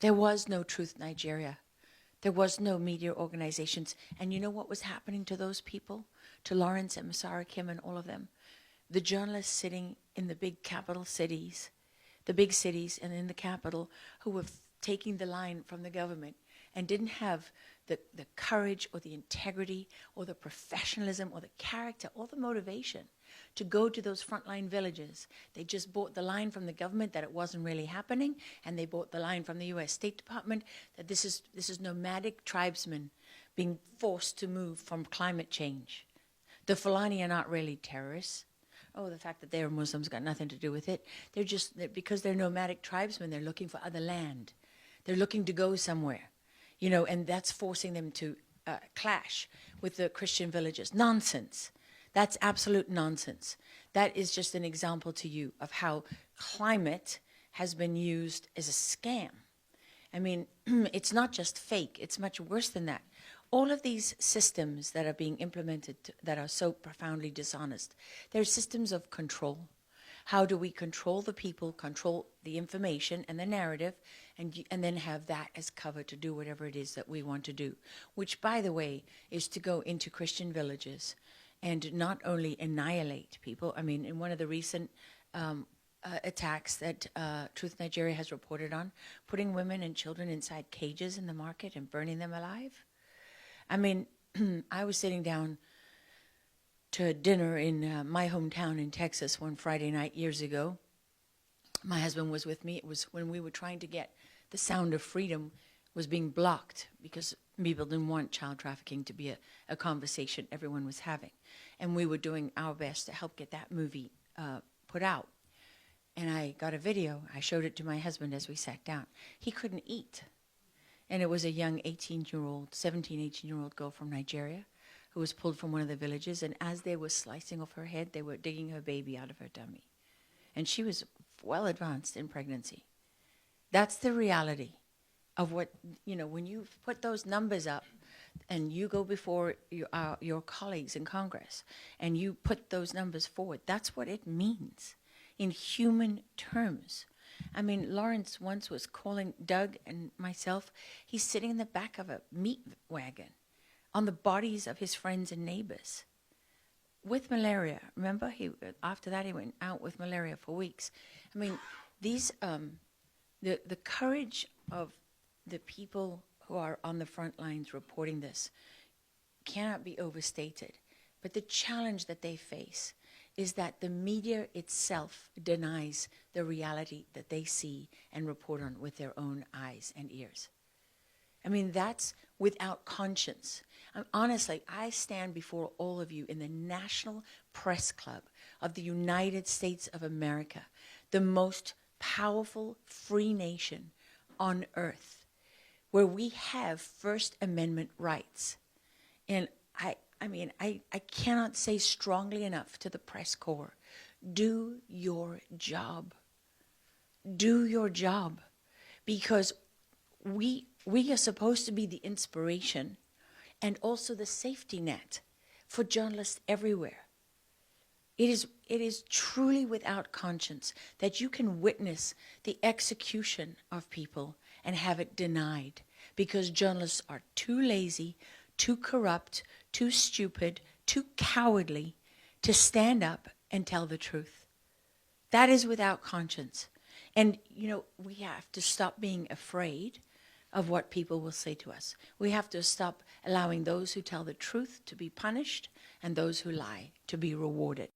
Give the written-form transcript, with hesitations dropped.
There was no Truth Nigeria. There was no media organizations. And you know what was happening to those people? To Lawrence and Masara Kim and all of them? The journalists sitting in the big capital cities, the big cities and in the capital, who were taking the line from the government and didn't have the courage or the integrity or the professionalism or the character or the motivation to go to those frontline villages. They just bought the line from the government that it wasn't really happening, and they bought the line from the US State Department that this is nomadic tribesmen being forced to move from climate change. The Fulani are not really terrorists. Oh, the fact that they're Muslims got nothing to do with it. Because they're nomadic tribesmen, they're looking for other land. They're looking to go somewhere, you know, and that's forcing them to clash with the Christian villages. Nonsense. That's absolute nonsense. That is just an example to you of how climate has been used as a scam. I mean, it's not just fake, it's much worse than that. All of these systems that are being implemented that are so profoundly dishonest, they're systems of control. How do we control the people, control the information and the narrative, and then have that as cover to do whatever it is that we want to do, which, by the way, is to go into Christian villages and not only annihilate people. I mean, in one of the recent attacks that Truth Nigeria has reported on, putting women and children inside cages in the market and burning them alive. I mean, I was sitting down to dinner in my hometown in Texas one Friday night years ago. My husband was with me. It was when we were trying to get the Sound of Freedom was being blocked because people didn't want child trafficking to be a conversation everyone was having. And we were doing our best to help get that movie put out. And I got a video. I showed it to my husband as we sat down. He couldn't eat. And it was a young 18-year-old, 17, 18-year-old girl from Nigeria who was pulled from one of the villages. And as they were slicing off her head, they were digging her baby out of her tummy. And she was well advanced in pregnancy. That's the reality of what, you know, when you put those numbers up and you go before your colleagues in Congress and you put those numbers forward, that's what it means in human terms. I mean, Lawrence once was calling Doug and myself. He's sitting in the back of a meat wagon on the bodies of his friends and neighbors with malaria. Remember, after that he went out with malaria for weeks. I mean, these the courage of the people who are on the front lines reporting this cannot be overstated. But the challenge that they face is that the media itself denies the reality that they see and report on with their own eyes and ears. I mean, that's without conscience. Honestly, I stand before all of you in the National Press Club of the United States of America, the most powerful free nation on earth, where we have First Amendment rights. And I cannot say strongly enough to the press corps, do your job. Do your job. Because we are supposed to be the inspiration and also the safety net for journalists everywhere. It is truly without conscience that you can witness the execution of people and have it denied because journalists are too lazy, too corrupt, too stupid, too cowardly to stand up and tell the truth. That is without conscience. And, you know, we have to stop being afraid of what people will say to us. We have to stop allowing those who tell the truth to be punished and those who lie to be rewarded.